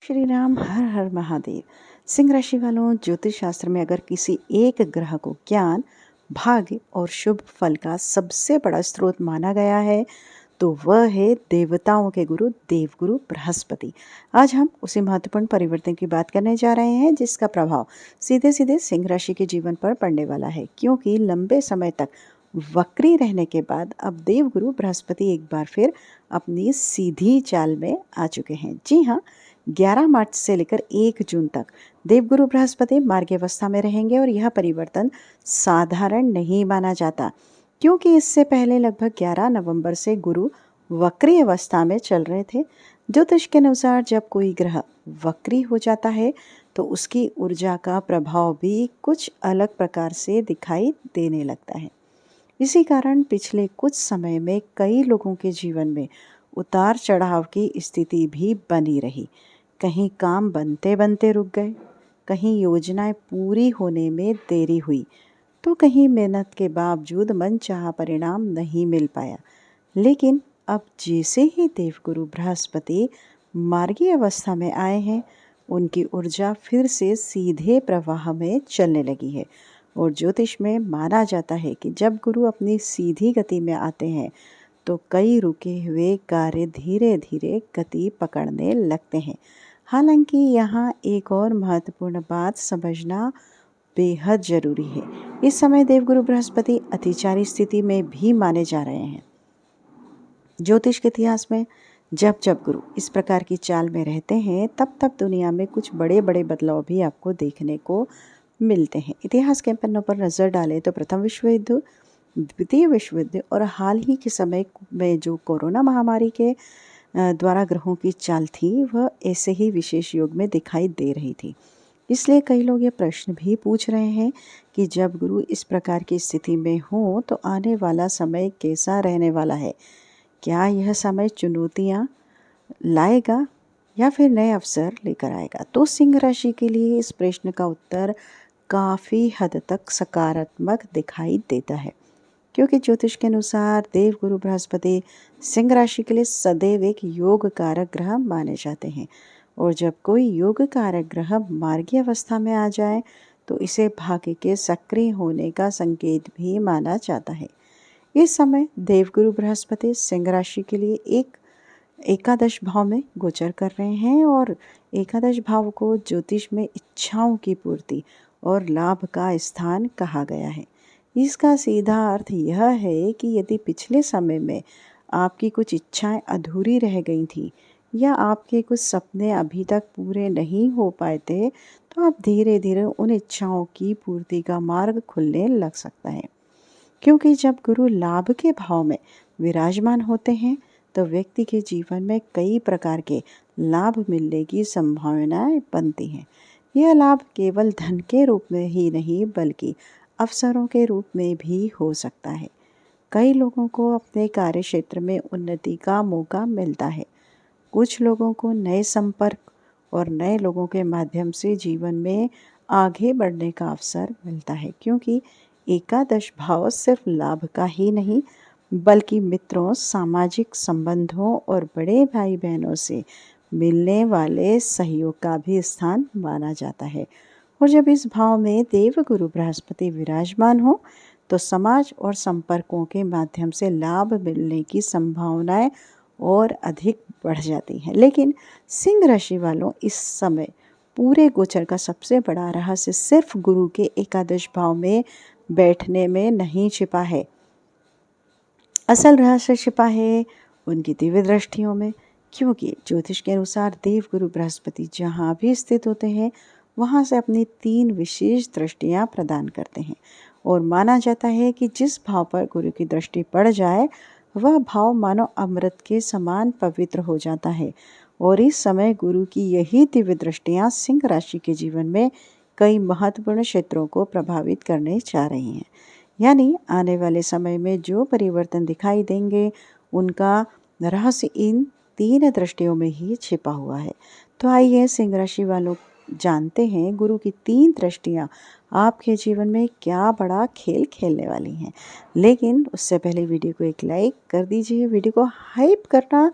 श्री राम हर हर महादेव। सिंह राशि वालों, ज्योतिष शास्त्र में अगर किसी एक ग्रह को ज्ञान, भाग्य और शुभ फल का सबसे बड़ा स्रोत माना गया है तो वह है देवताओं के गुरु देवगुरु बृहस्पति। आज हम उसी महत्वपूर्ण परिवर्तन की बात करने जा रहे हैं जिसका प्रभाव सीधे सीधे सिंह राशि के जीवन पर पड़ने वाला है, क्योंकि लंबे समय तक वक्री रहने के बाद अब देवगुरु बृहस्पति एक बार फिर अपनी सीधी चाल में आ चुके हैं। जी हाँ, 11 मार्च से लेकर 1 जून तक देवगुरु बृहस्पति मार्गीय में रहेंगे और यह परिवर्तन साधारण नहीं माना जाता, क्योंकि इससे पहले लगभग 11 नवंबर से गुरु वक्री अवस्था में चल रहे थे। ज्योतिष के अनुसार जब कोई ग्रह वक्री हो जाता है तो उसकी ऊर्जा का प्रभाव भी कुछ अलग प्रकार से दिखाई देने लगता है। इसी कारण पिछले कुछ समय में कई लोगों के जीवन में उतार चढ़ाव की स्थिति भी बनी रही। कहीं काम बनते बनते रुक गए, कहीं योजनाएं पूरी होने में देरी हुई, तो कहीं मेहनत के बावजूद मनचाहा परिणाम नहीं मिल पाया। लेकिन अब जैसे ही देवगुरु बृहस्पति मार्गी अवस्था में आए हैं, उनकी ऊर्जा फिर से सीधे प्रवाह में चलने लगी है। और ज्योतिष में माना जाता है कि जब गुरु अपनी सीधी गति में आते हैं तो कई रुके हुए कार्य धीरे धीरे गति पकड़ने लगते हैं। हालांकि यहाँ एक और महत्वपूर्ण बात समझना बेहद जरूरी है। इस समय देवगुरु बृहस्पति अतिचारी स्थिति में भी माने जा रहे हैं। ज्योतिष के इतिहास में जब जब गुरु इस प्रकार की चाल में रहते हैं तब तब दुनिया में कुछ बड़े बड़े बदलाव भी आपको देखने को मिलते हैं। इतिहास के पन्नों पर नज़र डालें तो प्रथम विश्व युद्ध, द्वितीय विश्व युद्ध और हाल ही के समय में जो कोरोना महामारी के द्वारा ग्रहों की चाल थी, वह ऐसे ही विशेष योग में दिखाई दे रही थी। इसलिए कई लोग ये प्रश्न भी पूछ रहे हैं कि जब गुरु इस प्रकार की स्थिति में हो तो आने वाला समय कैसा रहने वाला है। क्या यह समय चुनौतियाँ लाएगा या फिर नए अवसर लेकर आएगा? तो सिंह राशि के लिए इस प्रश्न का उत्तर काफ़ी हद तक सकारात्मक दिखाई देता है, क्योंकि ज्योतिष के अनुसार देवगुरु बृहस्पति सिंह राशि के लिए सदैव एक योग कारक ग्रह माने जाते हैं। और जब कोई योग कारक ग्रह मार्गी अवस्था में आ जाए तो इसे भाग्य के सक्रिय होने का संकेत भी माना जाता है। इस समय देवगुरु बृहस्पति सिंह राशि के लिए एक एकादश भाव में गोचर कर रहे हैं और एकादश भाव को ज्योतिष में इच्छाओं की पूर्ति और लाभ का स्थान कहा गया है। इसका सीधा अर्थ यह है कि यदि पिछले समय में आपकी कुछ इच्छाएं अधूरी रह गई थी या आपके कुछ सपने अभी तक पूरे नहीं हो पाए थे, तो अब धीरे धीरे उन इच्छाओं की पूर्ति का मार्ग खुलने लग सकता है। क्योंकि जब गुरु लाभ के भाव में विराजमान होते हैं तो व्यक्ति के जीवन में कई प्रकार के लाभ मिलने की संभावनाएं बनती हैं। यह लाभ केवल धन के रूप में ही नहीं बल्कि अवसरों के रूप में भी हो सकता है। कई लोगों को अपने कार्य क्षेत्र में उन्नति का मौका मिलता है। कुछ लोगों को नए संपर्क और नए लोगों के माध्यम से जीवन में आगे बढ़ने का अवसर मिलता है, क्योंकि एकादश भाव सिर्फ लाभ का ही नहीं बल्कि मित्रों, सामाजिक संबंधों और बड़े भाई बहनों से मिलने वाले सहयोग का भी स्थान माना जाता है। और जब इस भाव में देवगुरु बृहस्पति विराजमान हो तो समाज और संपर्कों के माध्यम से लाभ मिलने की संभावनाएं और अधिक बढ़ जाती हैं। लेकिन सिंह राशि वालों, इस समय पूरे गोचर का सबसे बड़ा रहस्य सिर्फ गुरु के एकादश भाव में बैठने में नहीं छिपा है। असल रहस्य छिपा है उनकी दिव्य दृष्टियों में, क्योंकि ज्योतिष के अनुसार देवगुरु बृहस्पति जहाँ भी स्थित होते हैं वहाँ से अपनी 3 विशेष दृष्टियाँ प्रदान करते हैं। और माना जाता है कि जिस भाव पर गुरु की दृष्टि पड़ जाए वह भाव मानो अमृत के समान पवित्र हो जाता है। और इस समय गुरु की यही दिव्य दृष्टियाँ सिंह राशि के जीवन में कई महत्वपूर्ण क्षेत्रों को प्रभावित करने जा रही हैं। यानी आने वाले समय में जो परिवर्तन दिखाई देंगे उनका रहस्य इन 3 दृष्टियों में ही छिपा हुआ है। तो आइए सिंह राशि वालों जानते हैं गुरु की 3 दृष्टियाँ आपके जीवन में क्या बड़ा खेल खेलने वाली हैं। लेकिन उससे पहले वीडियो को एक लाइक कर दीजिए, वीडियो को हाइप करना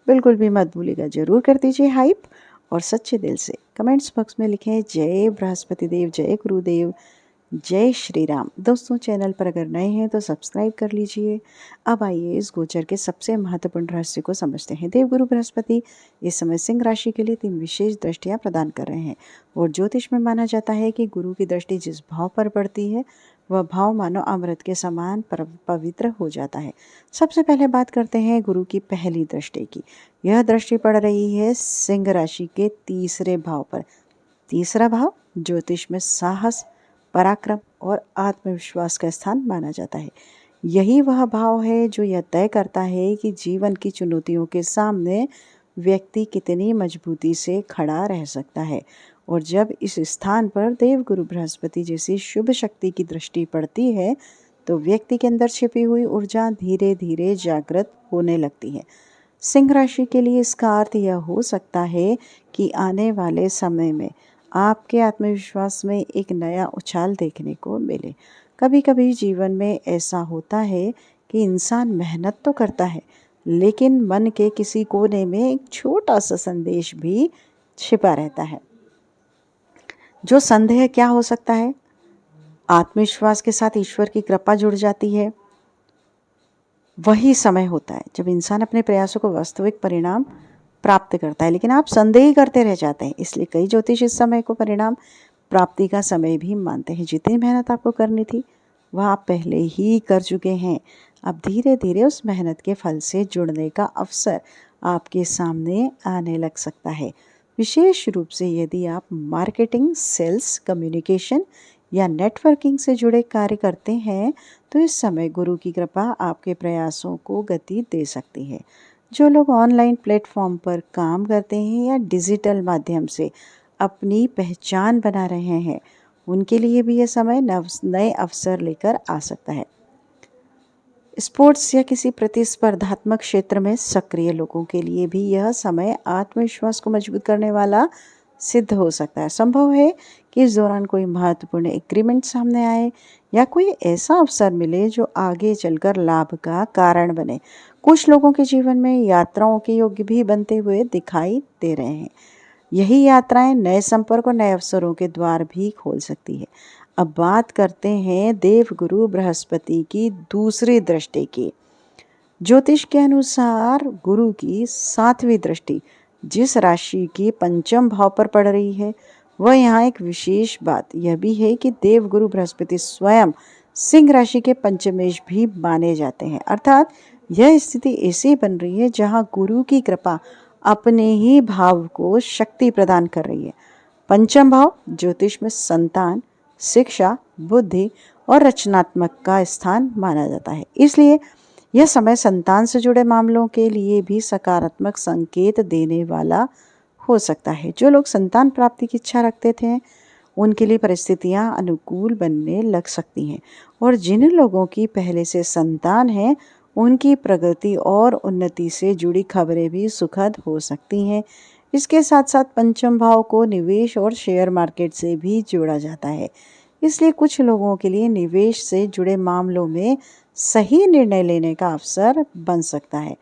बिल्कुल भी मत भूलिएगा, ज़रूर कर दीजिए हाइप। और सच्चे दिल से कमेंट्स बॉक्स में लिखें जय बृहस्पति देव, जय गुरुदेव, जय श्री राम। दोस्तों, चैनल पर अगर नए हैं तो सब्सक्राइब कर लीजिए। अब आइए इस गोचर के सबसे महत्वपूर्ण रहस्य को समझते हैं। देवगुरु बृहस्पति इस समय सिंह राशि के लिए 3 विशेष दृष्टियां प्रदान कर रहे हैं और ज्योतिष में माना जाता है कि गुरु की दृष्टि जिस भाव पर पड़ती है वह भाव मानो अमृत के समान पवित्र हो जाता है। सबसे पहले बात करते हैं गुरु की पहली दृष्टि की। यह दृष्टि पड़ रही है सिंह राशि के तीसरे भाव पर। तीसरा भाव ज्योतिष में साहस, पराक्रम और आत्मविश्वास का स्थान माना जाता है। यही वह भाव है जो यह तय करता है कि जीवन की चुनौतियों के सामने व्यक्ति कितनी मजबूती से खड़ा रह सकता है। और जब इस स्थान पर देवगुरु बृहस्पति जैसी शुभ शक्ति की दृष्टि पड़ती है तो व्यक्ति के अंदर छिपी हुई ऊर्जा धीरे धीरे जागृत होने लगती है। सिंह राशि के लिए इसका अर्थ यह हो सकता है कि आने वाले समय में आपके आत्मविश्वास में एक नया उछाल देखने को मिले। कभी कभी जीवन में ऐसा होता है कि इंसान मेहनत तो करता है लेकिन मन के किसी कोने में एक छोटा सा संदेश भी छिपा रहता है। जो संदेह क्या हो सकता है? आत्मविश्वास के साथ ईश्वर की कृपा जुड़ जाती है। वही समय होता है जब इंसान अपने प्रयासों को वास्तविक परिणाम प्राप्त करता है, लेकिन आप संदेह करते रह जाते हैं। इसलिए कई ज्योतिष इस समय को परिणाम प्राप्ति का समय भी मानते हैं। जितनी मेहनत आपको करनी थी वह आप पहले ही कर चुके हैं। अब धीरे धीरे उस मेहनत के फल से जुड़ने का अवसर आपके सामने आने लग सकता है। विशेष रूप से यदि आप मार्केटिंग, सेल्स, कम्युनिकेशन या नेटवर्किंग से जुड़े कार्य करते हैं तो इस समय गुरु की कृपा आपके प्रयासों को गति दे सकती है। जो लोग ऑनलाइन प्लेटफॉर्म पर काम करते हैं या डिजिटल माध्यम से अपनी पहचान बना रहे हैं उनके लिए भी यह समय नए अवसर लेकर आ सकता है। स्पोर्ट्स या किसी प्रतिस्पर्धात्मक क्षेत्र में सक्रिय लोगों के लिए भी यह समय आत्मविश्वास को मजबूत करने वाला सिद्ध हो सकता है। संभव है कि इस दौरान कोई महत्वपूर्ण एग्रीमेंट सामने आए या कोई ऐसा अवसर मिले जो आगे चलकर लाभ का कारण बने। कुछ लोगों के जीवन में यात्राओं के योग्य भी बनते हुए दिखाई दे रहे हैं। यही यात्राएं नए संपर्क और नए अवसरों के द्वार भी खोल सकती है। अब बात करते हैं देवगुरु बृहस्पति की दूसरी दृष्टि की। ज्योतिष के अनुसार गुरु की 7वीं दृष्टि जिस राशि के पंचम भाव पर पड़ रही है वह यहाँ एक विशेष बात यह भी है कि देवगुरु बृहस्पति स्वयं सिंह राशि के पंचमेश भी माने जाते हैं। अर्थात यह स्थिति ऐसी बन रही है जहाँ गुरु की कृपा अपने ही भाव को शक्ति प्रदान कर रही है। पंचम भाव ज्योतिष में संतान, शिक्षा, बुद्धि और रचनात्मक का स्थान माना जाता है। इसलिए यह समय संतान से जुड़े मामलों के लिए भी सकारात्मक संकेत देने वाला हो सकता है। जो लोग संतान प्राप्ति की इच्छा रखते थे उनके लिए परिस्थितियां अनुकूल बनने लग सकती हैं और जिन लोगों की पहले से संतान है उनकी प्रगति और उन्नति से जुड़ी खबरें भी सुखद हो सकती हैं। इसके साथ साथ पंचम भाव को निवेश और शेयर मार्केट से भी जोड़ा जाता है। इसलिए कुछ लोगों के लिए निवेश से जुड़े मामलों में सही निर्णय लेने का अवसर बन सकता है।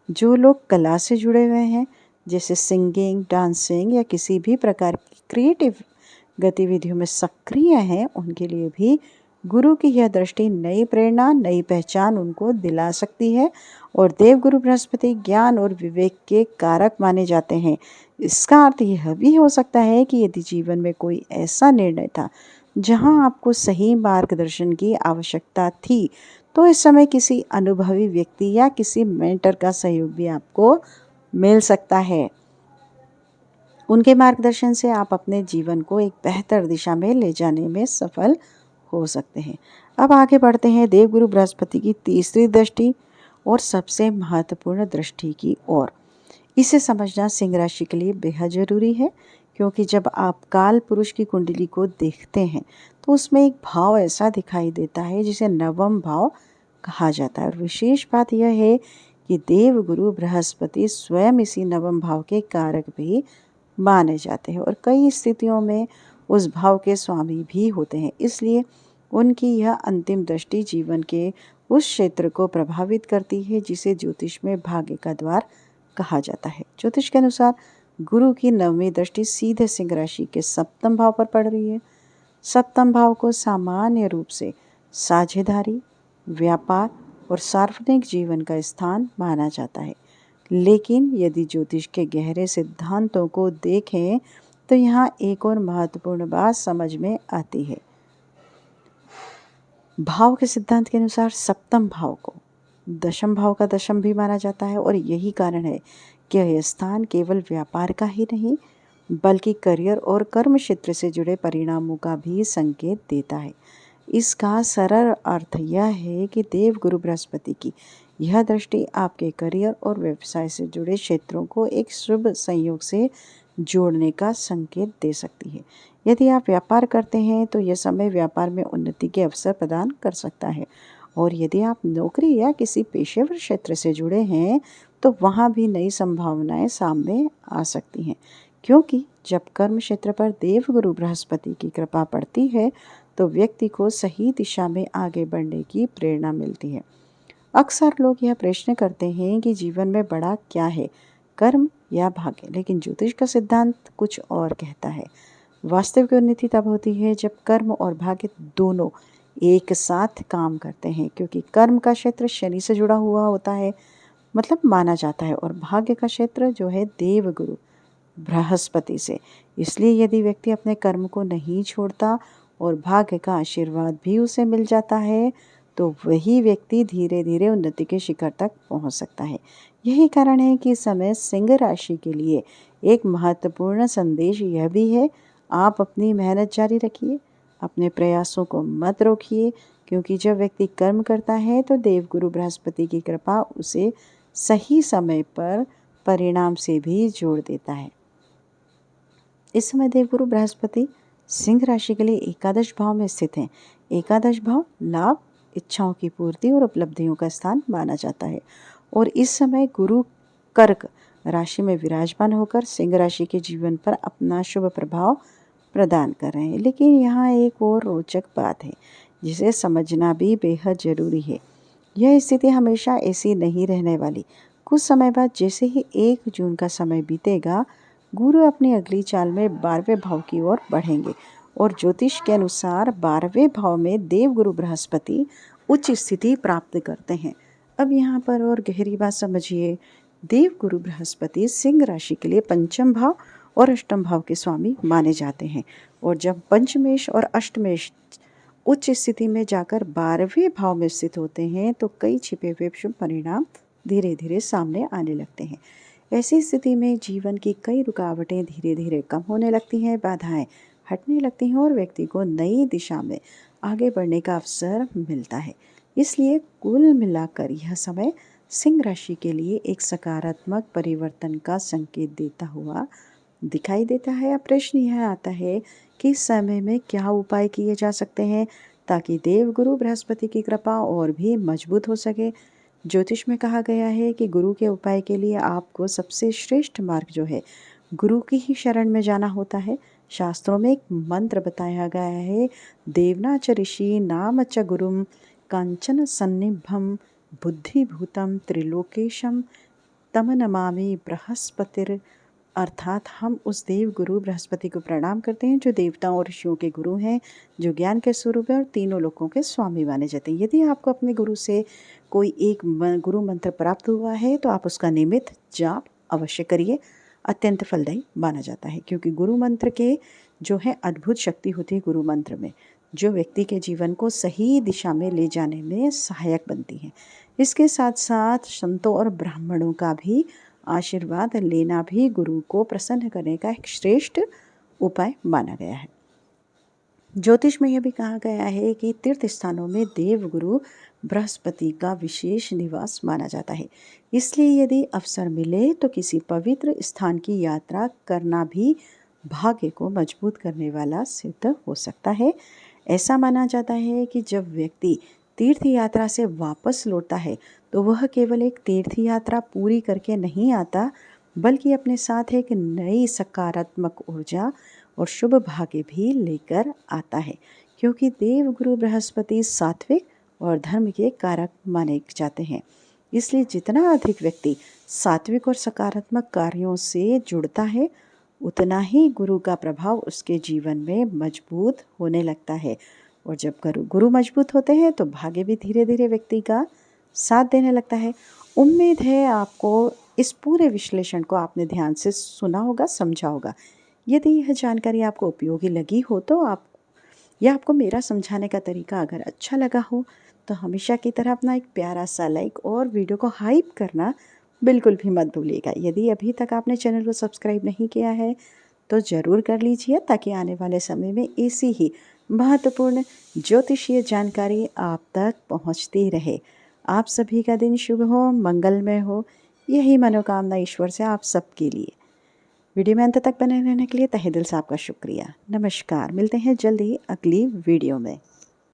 जो लोग कला से जुड़े हुए हैं जैसे सिंगिंग, डांसिंग या किसी भी प्रकार की क्रिएटिव गतिविधियों में सक्रिय हैं उनके लिए भी गुरु की यह दृष्टि नई प्रेरणा, नई पहचान उनको दिला सकती है। और देवगुरु बृहस्पति ज्ञान और विवेक के कारक माने जाते हैं। इसका अर्थ यह भी हो सकता है कि यदि जीवन में कोई ऐसा निर्णय था जहां आपको सही मार्गदर्शन की आवश्यकता थी तो इस समय किसी अनुभवी व्यक्ति या किसी मेंटर का सहयोग भी आपको मिल सकता है। उनके मार्गदर्शन से आप अपने जीवन को एक बेहतर दिशा में ले जाने में सफल हो सकते हैं। अब आगे बढ़ते हैं देवगुरु बृहस्पति की तीसरी दृष्टि और सबसे महत्वपूर्ण दृष्टि की ओर। इसे समझना सिंह राशि के लिए बेहद जरूरी है क्योंकि जब आप काल पुरुष की कुंडली को देखते हैं तो उसमें एक भाव ऐसा दिखाई देता है जिसे नवम भाव कहा जाता है। और विशेष बात यह है कि देवगुरु बृहस्पति स्वयं इसी नवम भाव के कारक भी माने जाते हैं और कई स्थितियों में उस भाव के स्वामी भी होते हैं। इसलिए उनकी यह अंतिम दृष्टि जीवन के उस क्षेत्र को प्रभावित करती है जिसे ज्योतिष में भाग्य का द्वार कहा जाता है। ज्योतिष के अनुसार गुरु की नवमी दृष्टि सीधे सिंह राशि के सप्तम भाव पर पड़ रही है। सप्तम भाव को सामान्य रूप से साझेदारी, व्यापार और सार्वजनिक जीवन का स्थान माना जाता है। लेकिन यदि ज्योतिष के गहरे सिद्धांतों को देखें तो यहाँ एक और महत्वपूर्ण बात समझ में आती है। भाव के सिद्धांत के अनुसार सप्तम भाव को दशम भाव का दशम भी माना जाता है और यही कारण है कि यह स्थान केवल व्यापार का ही नहीं बल्कि करियर और कर्म क्षेत्र से जुड़े परिणामों का भी संकेत देता है। इसका सरल अर्थ यह है कि देवगुरु बृहस्पति की यह दृष्टि आपके करियर और व्यवसाय से जुड़े क्षेत्रों को एक शुभ संयोग से जोड़ने का संकेत दे सकती है। यदि आप व्यापार करते हैं तो यह समय व्यापार में उन्नति के अवसर प्रदान कर सकता है और यदि आप नौकरी या किसी पेशेवर क्षेत्र से जुड़े हैं तो वहाँ भी नई संभावनाएं सामने आ सकती हैं, क्योंकि जब कर्म क्षेत्र पर देवगुरु बृहस्पति की कृपा पड़ती है तो व्यक्ति को सही दिशा में आगे बढ़ने की प्रेरणा मिलती है। अक्सर लोग यह प्रश्न करते हैं कि जीवन में बड़ा क्या है, कर्म या भाग्य, लेकिन ज्योतिष का सिद्धांत कुछ और कहता है। वास्तविक उन्नति तब होती है जब कर्म और भाग्य दोनों एक साथ काम करते हैं, क्योंकि कर्म का क्षेत्र शनि से जुड़ा हुआ होता है, मतलब माना जाता है, और भाग्य का क्षेत्र जो है देवगुरु बृहस्पति से। इसलिए यदि व्यक्ति अपने कर्म को नहीं छोड़ता और भाग्य का आशीर्वाद भी उसे मिल जाता है तो वही व्यक्ति धीरे धीरे उन्नति के शिखर तक पहुंच सकता है। यही कारण है कि इस समय सिंह राशि के लिए एक महत्वपूर्ण संदेश यह भी है, आप अपनी मेहनत जारी रखिए, अपने प्रयासों को मत रोकिए, क्योंकि जब व्यक्ति कर्म करता है तो देवगुरु बृहस्पति की कृपा उसे सही समय पर परिणाम से भी जोड़ देता है। इस समय देवगुरु बृहस्पति सिंह राशि के लिए एकादश भाव में स्थित हैं। एकादश भाव लाभ, इच्छाओं की पूर्ति और उपलब्धियों का स्थान माना जाता है और इस समय गुरु कर्क राशि में विराजमान होकर सिंह राशि के जीवन पर अपना शुभ प्रभाव प्रदान कर रहे हैं। लेकिन यहाँ एक और रोचक बात है जिसे समझना भी बेहद जरूरी है। यह स्थिति हमेशा ऐसी नहीं रहने वाली। कुछ समय बाद जैसे ही 1 जून का समय बीतेगा, गुरु अपनी अगली चाल में 12वें भाव की ओर बढ़ेंगे और ज्योतिष के अनुसार 12वें भाव में देवगुरु बृहस्पति उच्च स्थिति प्राप्त करते हैं। अब यहाँ पर और गहरी बात समझिए। देवगुरु बृहस्पति सिंह राशि के लिए पंचम भाव और अष्टम भाव के स्वामी माने जाते हैं और जब पंचमेश और अष्टमेश उच्च स्थिति में जाकर 12वें भाव में स्थित होते हैं तो कई छिपे हुए शुभ परिणाम धीरे धीरे सामने आने लगते हैं। ऐसी स्थिति में जीवन की कई रुकावटें धीरे धीरे कम होने लगती हैं, बाधाएं हटने लगती हैं और व्यक्ति को नई दिशा में आगे बढ़ने का अवसर मिलता है। इसलिए कुल मिलाकर यह समय सिंह राशि के लिए एक सकारात्मक परिवर्तन का संकेत देता हुआ दिखाई देता है। अब प्रश्न यह आता है कि इस समय में क्या उपाय किए जा सकते हैं ताकि देवगुरु बृहस्पति की कृपा और भी मजबूत हो सके। ज्योतिष में कहा गया है कि गुरु के उपाय के लिए आपको सबसे श्रेष्ठ मार्ग जो है गुरु की ही शरण में जाना होता है। शास्त्रों में एक मंत्र बताया गया है, देवना च ऋषि नाम च गुरुम कांचन सन्निभम बुद्धिभूतम त्रिलोकेशम तम नमामि बृहस्पतिर। अर्थात हम उस देव गुरु बृहस्पति को प्रणाम करते हैं जो देवताओं और ऋषियों के गुरु हैं, जो ज्ञान के स्वरूप है और तीनों लोकों के स्वामी माने जाते हैं। यदि आपको अपने गुरु से कोई एक गुरु मंत्र प्राप्त हुआ है तो आप उसका नियमित जाप अवश्य करिए, अत्यंत फलदायी माना जाता है, क्योंकि गुरु मंत्र के जो है अद्भुत शक्ति होती है गुरु मंत्र में, जो व्यक्ति के जीवन को सही दिशा में ले जाने में सहायक बनती है। इसके साथ साथ संतों और ब्राह्मणों का भी आशीर्वाद लेना भी गुरु को प्रसन्न करने का एक श्रेष्ठ उपाय माना गया है। ज्योतिष में यह भी कहा गया है कि तीर्थ स्थानों में देव गुरु बृहस्पति का विशेष निवास माना जाता है। इसलिए यदि अवसर मिले तो किसी पवित्र स्थान की यात्रा करना भी भाग्य को मजबूत करने वाला सिद्ध हो सकता है। ऐसा माना जाता है कि जब व्यक्ति तीर्थ यात्रा से वापस लौटता है तो वह केवल एक तीर्थ यात्रा पूरी करके नहीं आता, बल्कि अपने साथ एक नई सकारात्मक ऊर्जा और शुभ भाग्य भी लेकर आता है, क्योंकि देवगुरु बृहस्पति सात्विक और धर्म के कारक माने जाते हैं। इसलिए जितना अधिक व्यक्ति सात्विक और सकारात्मक कार्यों से जुड़ता है, उतना ही गुरु का प्रभाव उसके जीवन में मजबूत होने लगता है। और जब गुरु मजबूत होते हैं तो भाग्य भी धीरे धीरे व्यक्ति का साथ देने लगता है। उम्मीद है आपको इस पूरे विश्लेषण को आपने ध्यान से सुना होगा, समझा होगा। यदि यह जानकारी आपको उपयोगी लगी हो तो आपको मेरा समझाने का तरीका अगर अच्छा लगा हो तो हमेशा की तरह अपना एक प्यारा सा लाइक और वीडियो को हाइप करना बिल्कुल भी मत भूलिएगा। यदि अभी तक आपने चैनल को सब्सक्राइब नहीं किया है तो ज़रूर कर लीजिए, ताकि आने वाले समय में ऐसी ही महत्वपूर्ण ज्योतिषीय जानकारी आप तक पहुंचती रहे। आप सभी का दिन शुभ हो, मंगलमय हो, यही मनोकामना ईश्वर से आप सबके लिए। वीडियो में अंत तक बने रहने के लिए तहे दिल से आपका शुक्रिया। नमस्कार, मिलते हैं जल्द ही अगली वीडियो में।